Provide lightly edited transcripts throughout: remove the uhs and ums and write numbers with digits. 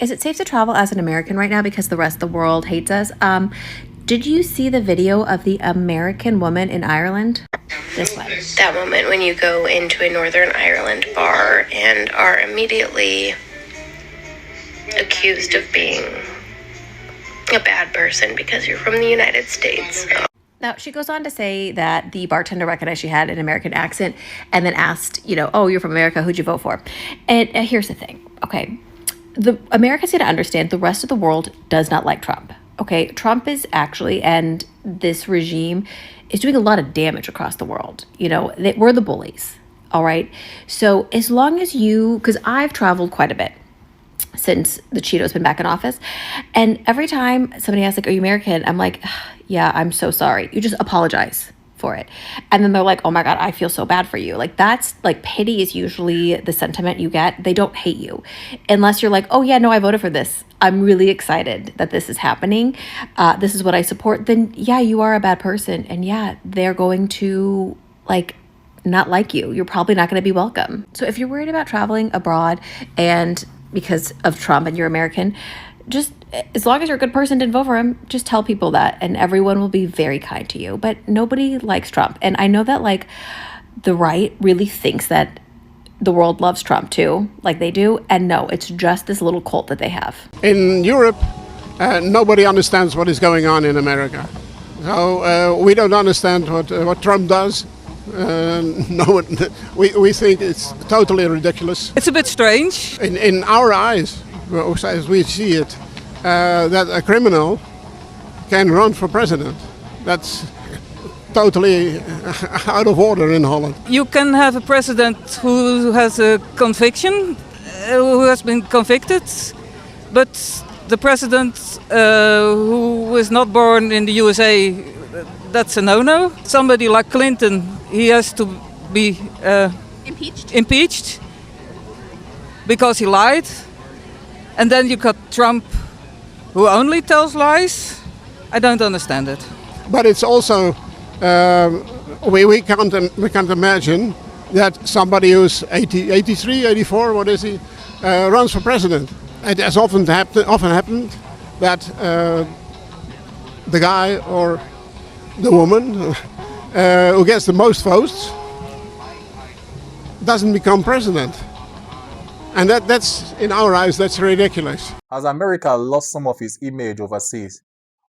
Is it safe to travel as an American right now because the rest of the world hates us? Did you see the video of the American woman in Ireland? This one. That moment when you go into a Northern Ireland bar and are immediately accused of being a bad person because you're from the United States. Now, she goes on to say that the bartender recognized she had an American accent and then asked, oh, you're from America, who'd you vote for? And here's the thing, okay? The Americans need to understand the rest of the world does not like Trump, okay? Trump is actually, and this regime is doing a lot of damage across the world. We're the bullies, all right? So as long as because I've traveled quite a bit since the Cheeto's been back in office. And every time somebody asks, are you American? I'm like, yeah, I'm so sorry. You just apologize for it. And then they're like, oh my God, I feel so bad for you. That's pity is usually the sentiment you get. They don't hate you unless you're like, oh yeah, no, I voted for this. I'm really excited that this is happening. This is what I support. Then yeah, you are a bad person. And yeah, they're going to not like you. You're probably not going to be welcome. So if you're worried about traveling abroad and because of Trump and you're American, just as long as you're a good person, didn't vote for him, just tell people that and everyone will be very kind to you. But nobody likes Trump. And I know that the right really thinks that the world loves Trump too, like they do. And no, it's just this little cult that they have. In Europe, nobody understands what is going on in America. So we don't understand what Trump does. No, we think it's totally ridiculous. It's a bit strange. In our eyes, as we see it, that a criminal can run for president. That's totally out of order in Holland. You can have a president who has a conviction, who has been convicted, but the president who is not born in the USA, that's a no-no. Somebody like Clinton, he has to be impeached because he lied. And then you got Trump, who only tells lies. I don't understand it. But it's also, we can't imagine that somebody who's 83, 84, what is he, runs for president. It has often happened that the guy or the woman who gets the most votes doesn't become president. And that's, in our eyes, that's ridiculous. As America lost some of its image overseas,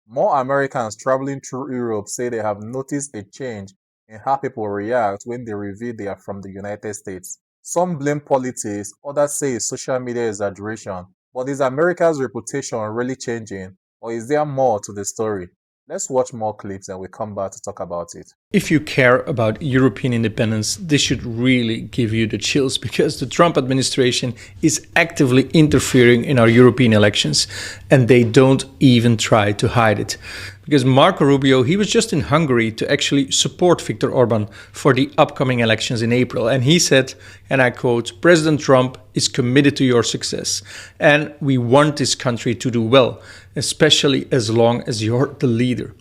more Americans traveling through Europe say they have noticed a change in how people react when they reveal they are from the United States. Some blame politics, others say it's social media exaggeration. But is America's reputation really changing, or is there more to the story? Let's watch more clips and we'll come back to talk about it. If you care about European independence, this should really give you the chills because the Trump administration is actively interfering in our European elections and they don't even try to hide it. Because Marco Rubio, he was just in Hungary to actually support Viktor Orban for the upcoming elections in April. And he said, and I quote, "President Trump is committed to your success and we want this country to do well, especially as long as you're the leader."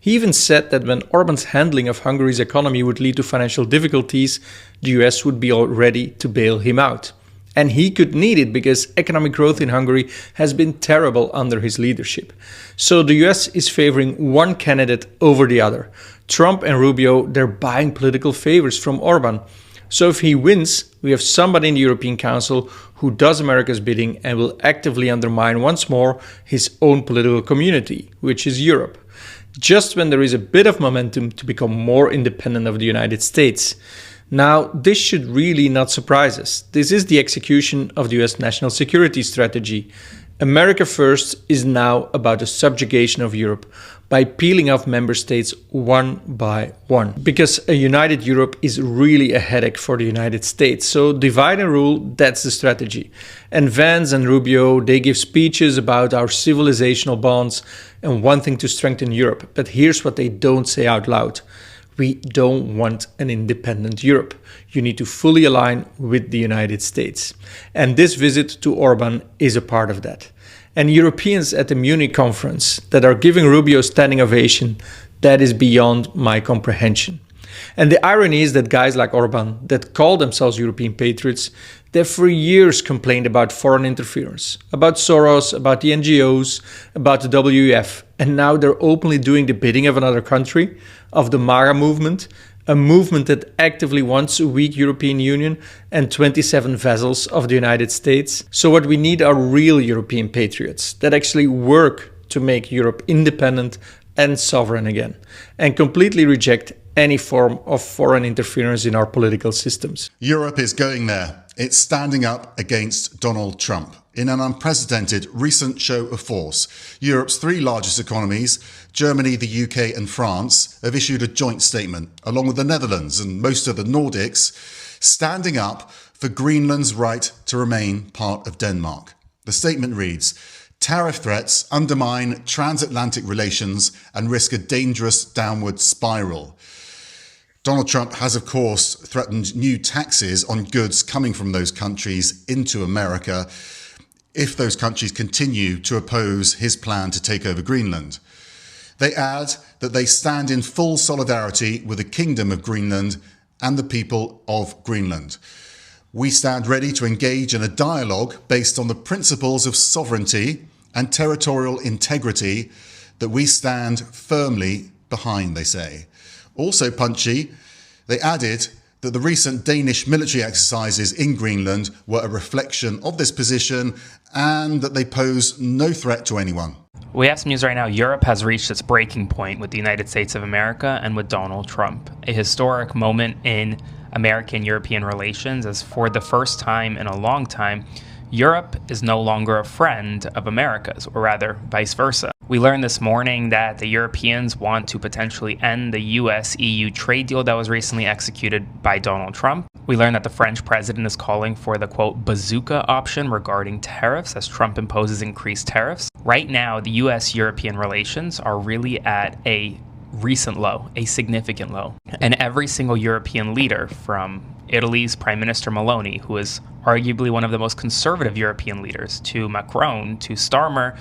He even said that when Orban's handling of Hungary's economy would lead to financial difficulties, the US would be all ready to bail him out. And he could need it because economic growth in Hungary has been terrible under his leadership. So the US is favoring one candidate over the other. Trump and Rubio, they're buying political favors from Orban. So if he wins, we have somebody in the European Council who does America's bidding and will actively undermine once more his own political community, which is Europe. Just when there is a bit of momentum to become more independent of the United States. Now, this should really not surprise us. This is the execution of the US national security strategy. America First is now about the subjugation of Europe by peeling off member states one by one. Because a united Europe is really a headache for the United States. So divide and rule, that's the strategy. And Vance and Rubio, they give speeches about our civilizational bonds and wanting to strengthen Europe. But here's what they don't say out loud. We don't want an independent Europe. You need to fully align with the United States. And this visit to Orban is a part of that. And Europeans at the Munich conference that are giving Rubio standing ovation, that is beyond my comprehension. And the irony is that guys like Orban, that call themselves European patriots, they've for years complained about foreign interference, about Soros, about the NGOs, about the WEF, and now they're openly doing the bidding of another country, of the MAGA movement, a movement that actively wants a weak European Union and 27 vassals of the United States. So what we need are real European patriots that actually work to make Europe independent and sovereign again, and completely reject any form of foreign interference in our political systems. Europe is going there. It's standing up against Donald Trump in an unprecedented recent show of force. Europe's three largest economies, Germany, the UK and France, have issued a joint statement, along with the Netherlands and most of the Nordics, standing up for Greenland's right to remain part of Denmark. The statement reads, "Tariff threats undermine transatlantic relations and risk a dangerous downward spiral." Donald Trump has, of course, threatened new taxes on goods coming from those countries into America if those countries continue to oppose his plan to take over Greenland. They add that they stand in full solidarity with the Kingdom of Greenland and the people of Greenland. "We stand ready to engage in a dialogue based on the principles of sovereignty and territorial integrity that we stand firmly behind," they say. Also punchy, they added that the recent Danish military exercises in Greenland were a reflection of this position and that they pose no threat to anyone. We have some news right now. Europe has reached its breaking point with the United States of America and with Donald Trump. A historic moment in American-European relations, as for the first time in a long time, Europe is no longer a friend of America's, or rather, vice versa. We learned this morning that the Europeans want to potentially end the US-EU trade deal that was recently executed by Donald Trump. We learned that the French president is calling for the, quote, bazooka option regarding tariffs as Trump imposes increased tariffs. Right now, the US-European relations are really at a recent low, a significant low. And every single European leader, from Italy's Prime Minister Meloni, who is arguably one of the most conservative European leaders, to Macron, to Starmer,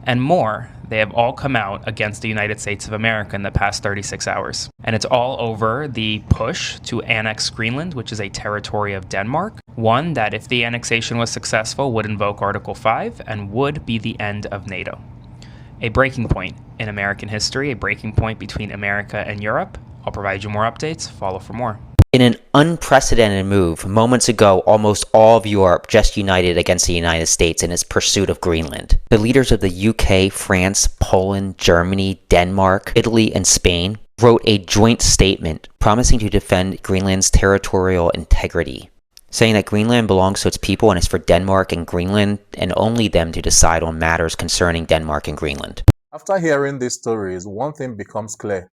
and more, they have all come out against the United States of America in the past 36 hours. And it's all over the push to annex Greenland, which is a territory of Denmark. One that, if the annexation was successful, would invoke Article 5 and would be the end of NATO. A breaking point in American history, a breaking point between America and Europe. I'll provide you more updates. Follow for more. In an unprecedented move, moments ago, almost all of Europe just united against the United States in its pursuit of Greenland. The leaders of the UK, France, Poland, Germany, Denmark, Italy, and Spain wrote a joint statement promising to defend Greenland's territorial integrity, saying that Greenland belongs to its people and is for Denmark and Greenland, and only them to decide on matters concerning Denmark and Greenland. After hearing these stories, one thing becomes clear.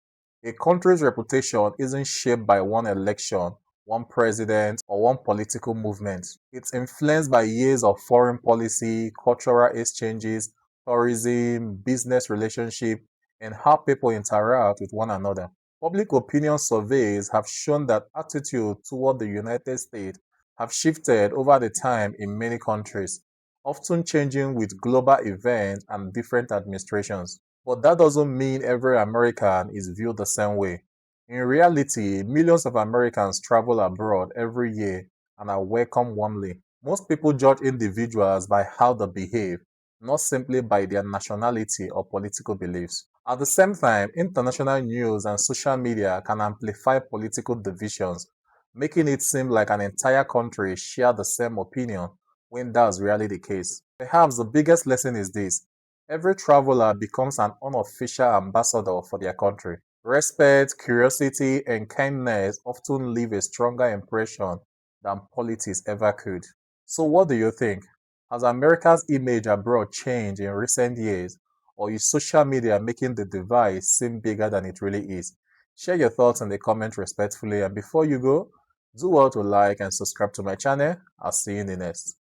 A country's reputation isn't shaped by one election, one president, or one political movement. It's influenced by years of foreign policy, cultural exchanges, tourism, business relationships, and how people interact with one another. Public opinion surveys have shown that attitude toward the United States have shifted over the time in many countries, often changing with global events and different administrations. But that doesn't mean every American is viewed the same way. In reality, millions of Americans travel abroad every year and are welcomed warmly. Most people judge individuals by how they behave, not simply by their nationality or political beliefs. At the same time, international news and social media can amplify political divisions, making it seem like an entire country shares the same opinion when that's really the case. Perhaps the biggest lesson is this. Every traveler becomes an unofficial ambassador for their country. Respect, curiosity, and kindness often leave a stronger impression than politics ever could. So what do you think? Has America's image abroad changed in recent years, or is social media making the divide seem bigger than it really is? Share your thoughts in the comments respectfully, and before you go, do well to like and subscribe to my channel. I'll see you in the next.